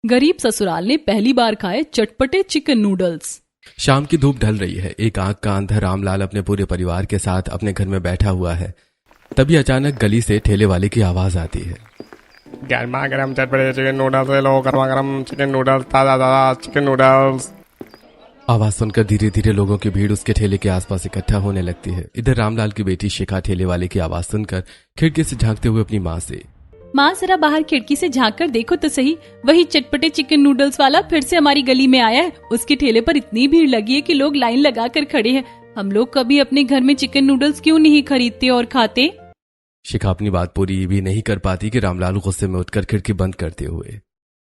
गरीब ससुराल ने पहली बार खाए चटपटे चिकन नूडल्स। शाम की धूप ढल रही है। एक आंख का अंधा रामलाल अपने पूरे परिवार के साथ अपने घर में बैठा हुआ है। तभी अचानक गली से ठेले वाले की आवाज आती है। गर्मा गर्म चटपटे चिकन नूडल्स ले लो, गर्मा गर्म चिकन नूडल्स, ताजा ताजा चिकन नूडल्स। आवाज सुनकर धीरे धीरे लोगों की भीड़ उसके ठेले के आसपास इकट्ठा होने लगती है। इधर रामलाल की बेटी शिखा ठेले वाले की आवाज सुनकर खिड़की से झांकते हुए अपनी माँ से, माँ जरा बाहर खिड़की से झांक कर देखो तो सही, वही चटपटे चिकन नूडल्स वाला फिर से हमारी गली में आया है। उसके ठेले पर इतनी भीड़ लगी है कि लोग लाइन लगा कर खड़े हैं। हम लोग कभी अपने घर में चिकन नूडल्स क्यों नहीं खरीदते और खाते। शिखा अपनी बात पूरी भी नहीं कर पाती कि रामलाल गुस्से में उठकर खिड़की बंद करते हुए,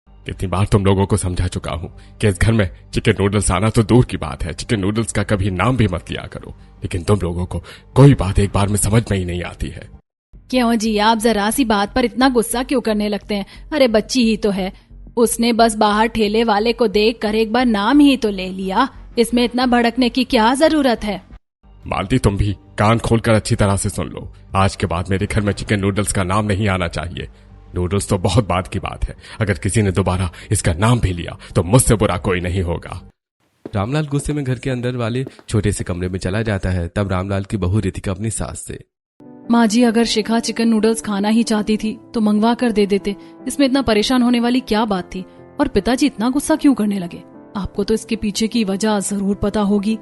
कितनी बार तुम लोगों को समझा चुका हूँ कि इस घर में चिकन नूडल्स आना तो दूर की बात है, चिकन नूडल्स का कभी नाम भी मत लिया करो। लेकिन तुम लोगों को कोई बात एक बार में समझ में ही नहीं आती है। क्यों जी, आप जरा सी बात पर इतना गुस्सा क्यों करने लगते हैं। अरे बच्ची ही तो है, उसने बस बाहर ठेले वाले को देख कर एक बार नाम ही तो ले लिया, इसमें इतना भड़कने की क्या जरूरत है। मालती, तुम भी कान खोलकर अच्छी तरह से सुन लो। आज के बाद मेरे घर में चिकन नूडल्स का नाम नहीं आना चाहिए। नूडल्स तो बहुत बाद की बात है, अगर किसी ने दोबारा इसका नाम भी लिया तो मुझसे बुरा कोई नहीं होगा। रामलाल गुस्से में घर के अंदर वाले छोटे से कमरे में चला जाता है। तब रामलाल की बहू रितिका अपनी सास से, माँ जी, अगर शिखा चिकन नूडल्स खाना ही चाहती थी तो मंगवा कर दे देते, इसमें इतना परेशान होने वाली क्या बात थी। और पिताजी इतना गुस्सा क्यों करने लगे, आपको तो इसके पीछे की वजह जरूर पता होगी।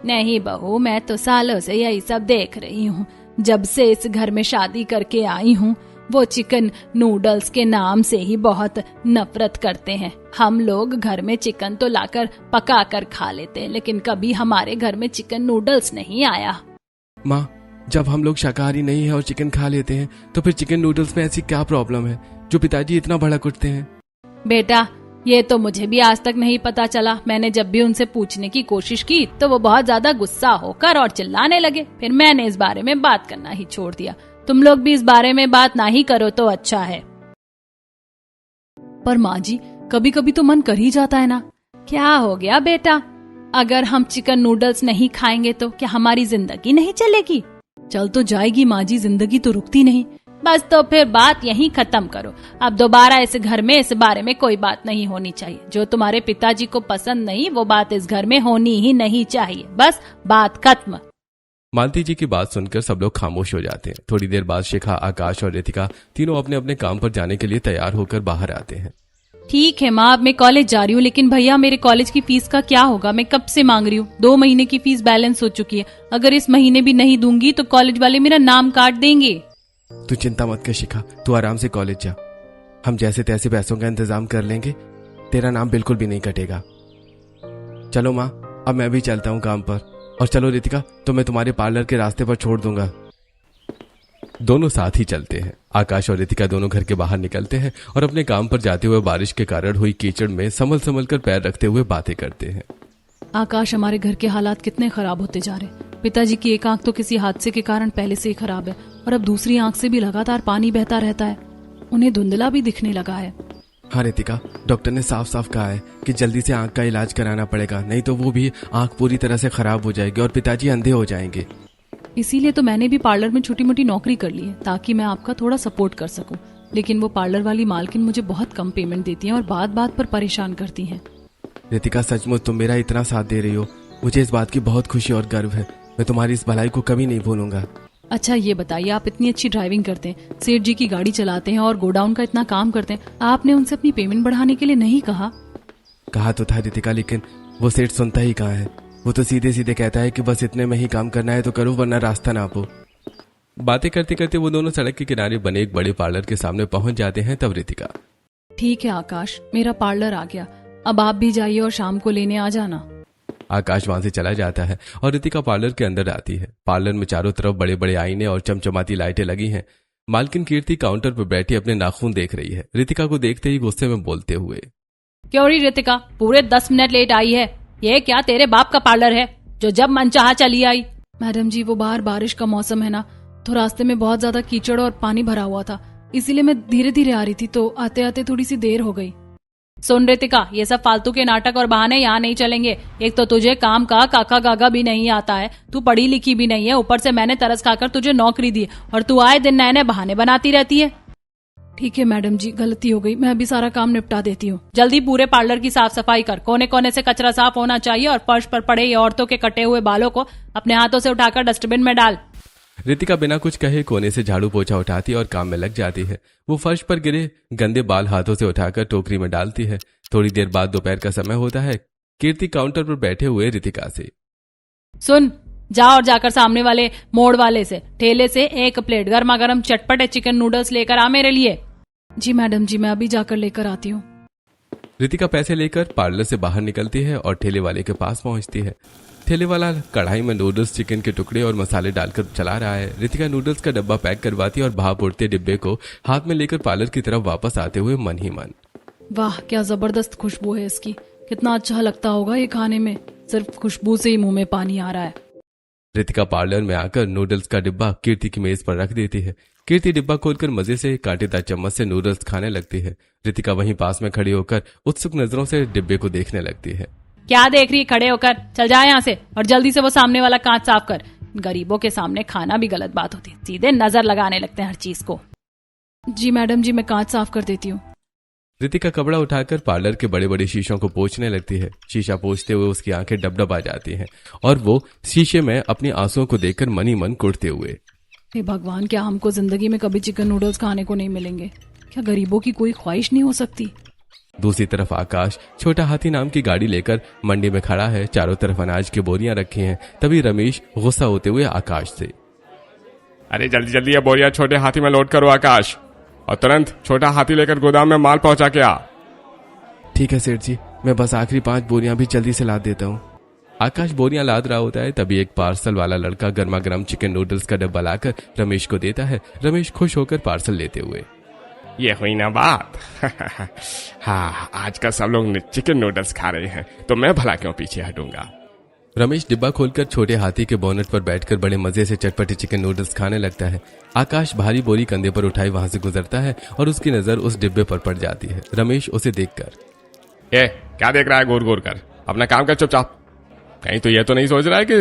नहीं बहू, मैं तो सालों से यही सब देख रही हूँ। जब से इस घर में शादी करके आई हूँ, वो चिकन नूडल्स के नाम से ही बहुत नफरत करते हैं। हम लोग घर में चिकन तो लाकर पका कर खा लेते हैं, लेकिन कभी हमारे घर में चिकन नूडल्स नहीं आया। माँ, जब हम लोग शाकाहारी नहीं है और चिकन खा लेते हैं तो फिर चिकन नूडल्स में ऐसी क्या प्रॉब्लम है जो पिताजी इतना भड़क उठते हैं। बेटा, ये तो मुझे भी आज तक नहीं पता चला। मैंने जब भी उनसे पूछने की कोशिश की तो वो बहुत ज्यादा गुस्सा होकर और चिल्लाने लगे। फिर मैंने इस बारे में बात करना ही छोड़ दिया। तुम लोग भी इस बारे में बात ना ही करो तो अच्छा है। पर माँ जी, कभी कभी तो मन कर ही जाता है ना। क्या हो गया बेटा, अगर हम चिकन नूडल्स नहीं खाएंगे तो क्या हमारी जिंदगी नहीं चलेगी। चल तो जाएगी माँ जी, जिंदगी तो रुकती नहीं। बस तो फिर बात यहीं खत्म करो। अब दोबारा इस घर में इस बारे में कोई बात नहीं होनी चाहिए। जो तुम्हारे पिताजी को पसंद नहीं वो बात इस घर में होनी ही नहीं चाहिए। बस बात खत्म। मालती जी की बात सुनकर सब लोग खामोश हो जाते हैं। थोड़ी देर बाद शिखा, आकाश और रितिका तीनों अपने अपने काम पर जाने के लिए तैयार होकर बाहर आते हैं। ठीक है माँ, अब मैं कॉलेज जा रही हूँ, लेकिन भैया मेरे कॉलेज की फीस का क्या होगा। मैं कब से मांग रही हूँ, 2 महीने की फीस बैलेंस हो चुकी है। अगर इस महीने भी नहीं दूंगी तो कॉलेज वाले मेरा नाम काट देंगे। तू चिंता मत कर शिखा, तू आराम से कॉलेज जा। हम जैसे तैसे पैसों का इंतजाम कर लेंगे, तेरा नाम बिल्कुल भी नहीं कटेगा। चलो माँ, अब मैं भी चलता हूँ काम पर। और चलो रितिका, तो मैं तुम्हारे पार्लर के रास्ते पर छोड़ दूंगा। दोनों साथ ही चलते हैं। आकाश और रितिका दोनों घर के बाहर निकलते हैं और अपने काम पर जाते हुए बारिश के कारण हुई कीचड़ में संभल संभल कर पैर रखते हुए बातें करते हैं। आकाश, हमारे घर के हालात कितने खराब होते जा रहे। पिताजी की एक आंख तो किसी हादसे के कारण पहले से ही खराब है, और अब दूसरी आंख से भी लगातार पानी बहता रहता है। उन्हें धुंधला भी दिखने लगा है। हाँ रितिका, डॉक्टर ने साफ साफ कहा है कि जल्दी से आंख का इलाज कराना पड़ेगा, नहीं तो वो भी आंख पूरी तरह से खराब हो जाएगी और पिताजी अंधे हो जाएंगे। इसीलिए तो मैंने भी पार्लर में छोटी मोटी नौकरी कर ली है, ताकि मैं आपका थोड़ा सपोर्ट कर सकूं। लेकिन वो पार्लर वाली मालकिन मुझे बहुत कम पेमेंट देती हैं और बात बात पर परेशान करती हैं। रितिका, सचमुच तुम मेरा इतना साथ दे रही हो, मुझे इस बात की बहुत खुशी और गर्व है। मैं तुम्हारी इस भलाई को कभी नहीं भूलूंगा। अच्छा ये बताइए, आप इतनी अच्छी ड्राइविंग करते हैं, सेठ जी की गाड़ी चलाते हैं और गोडाउन का इतना काम करते हैं, आपने उनसे अपनी पेमेंट बढ़ाने के लिए नहीं कहा? कहा तो था रितिका, लेकिन वो सेठ सुनता ही कहाँ है। वो तो सीधे सीधे कहता है कि बस इतने में ही काम करना है तो करो, वरना रास्ता नापो। बातें करते करते वो दोनों सड़क के किनारे बने एक बड़े पार्लर के सामने पहुंच जाते हैं। तब रितिका, ठीक है आकाश, मेरा पार्लर आ गया, अब आप भी जाइए और शाम को लेने आ जाना। आकाश वहां से चला जाता है और रितिका पार्लर के अंदर आती है। पार्लर में चारों तरफ बड़े बड़े आईने और चमचमाती लाइटें लगी हैं। मालकिन कीर्ति काउंटर पर बैठी अपने नाखून देख रही है, रितिका को देखते ही गुस्से में बोलते हुए, क्यों री रितिका, पूरे 10 मिनट लेट आई है। ये क्या तेरे बाप का पार्लर है जो जब मन चाहा चली आई? मैडम जी, वो बाहर बारिश का मौसम है ना, तो रास्ते में बहुत ज्यादा कीचड़ और पानी भरा हुआ था, इसीलिए मैं धीरे धीरे आ रही थी, तो आते आते थोड़ी सी देर हो गई। सुन रितिका, ये सब फालतू के नाटक और बहाने यहाँ नहीं चलेंगे। एक तो तुझे काम का काका गागा भी नहीं आता है, तू पढ़ी लिखी भी नहीं है, ऊपर से मैंने तरस खाकर तुझे नौकरी दी और तू आए दिन नए नए बहाने बनाती रहती है। ठीक है मैडम जी, गलती हो गई, मैं अभी सारा काम निपटा देती हूँ। जल्दी पूरे पार्लर की साफ सफाई कर, कोने कोने से कचरा साफ होना चाहिए और फर्श पर पड़े ये औरतों के कटे हुए बालों को अपने हाथों से उठाकर डस्टबिन में डाल। रितिका बिना कुछ कहे कोने से झाड़ू पोछा उठाती और काम में लग जाती है। वो फर्श पर गिरे गंदे बाल हाथों से उठाकर टोकरी में डालती है। थोड़ी देर बाद दोपहर का समय होता है। कीर्ति काउंटर पर बैठे हुए रितिका से, सुन, जा और जाकर सामने वाले मोड़ वाले से ठेले से 1 प्लेट गर्मा गर्म चटपटे चिकन नूडल्स लेकर आ मेरे लिए। जी मैडम जी, मैं अभी जाकर लेकर आती हूँ। रितिका पैसे लेकर पार्लर से बाहर निकलती है और ठेले वाले के पास पहुंचती है। ठेले वाला कढ़ाई में नूडल्स, चिकन के टुकड़े और मसाले डालकर चला रहा है। रितिका नूडल्स का डब्बा पैक करवाती और भाप उड़ते डिब्बे को हाथ में लेकर पार्लर की तरफ वापस आते हुए मन ही मन, वाह क्या जबरदस्त खुशबू है इसकी, कितना अच्छा लगता होगा ये खाने में, सिर्फ खुशबू से ही मुंह में पानी आ रहा है। रितिका पार्लर में आकर नूडल्स का डिब्बा कीर्ति की मेज पर रख देती है। कीर्ति डिब्बा खोलकर मजे से कांटेदार चम्मच से नूडल्स खाने लगती है। रितिका वहीं पास में खड़ी होकर उत्सुक नजरों से डिब्बे को देखने लगती है। क्या देख रही, खड़े होकर चल जा यहाँ से और जल्दी से वो सामने वाला कांच साफ कर। गरीबों के सामने खाना भी गलत बात होती है, सीधे नजर लगाने लगते हैं हर चीज को। जी मैडम जी, मैं कांच साफ कर देती हूँ। रितिका कपड़ा उठाकर पार्लर के बड़े बड़े शीशों को पोंछने लगती है। शीशा पोंछते हुए उसकी आंखें डबडब आ जाती हैं और वो शीशे में अपनी आंसुओं को देखकर मन ही मन कुढ़ते हुए, हे भगवान, क्या हमको जिंदगी में कभी चिकन नूडल्स खाने को नहीं मिलेंगे? क्या गरीबों की कोई ख्वाहिश नहीं हो सकती? दूसरी तरफ आकाश छोटा हाथी नाम की गाड़ी लेकर मंडी में खड़ा है। चारों तरफ अनाज की बोरियां रखी हैं। तभी रमेश गुस्सा होते हुए आकाश से, अरे जल्दी जल्दी ये बोरियां छोटे हाथी में लोड करो आकाश, और तुरंत छोटा हाथी लेकर गोदाम में माल पहुंचा के आ। ठीक है सेठ जी, मैं बस आखिरी 5 बोरियां भी जल्दी से लाद देता हूँ। आकाश बोरियां लाद रहा होता है, तभी एक पार्सल वाला लड़का गर्मा गर्म चिकन नूडल्स का डब्बा लाकर रमेश को देता है। रमेश खुश होकर पार्सल लेते हुए, ये हुई ना बात। हाँ, आज का सब लोग चिकन नूडल्स खा रहे हैं तो मैं भला क्यों पीछे हटूंगा। रमेश डिब्बा खोलकर छोटे हाथी के बोनट पर बैठकर बड़े मजे से चटपटे चिकन नूडल्स खाने लगता है। आकाश भारी बोरी कंधे पर उठाए वहां से गुजरता है और उसकी नजर उस डिब्बे पर पड़ जाती है। रमेश उसे देखकर, क्या देख रहा है घूर घूर कर, अपना काम कर चुपचाप। कहीं तो ये तो नहीं सोच रहा है कि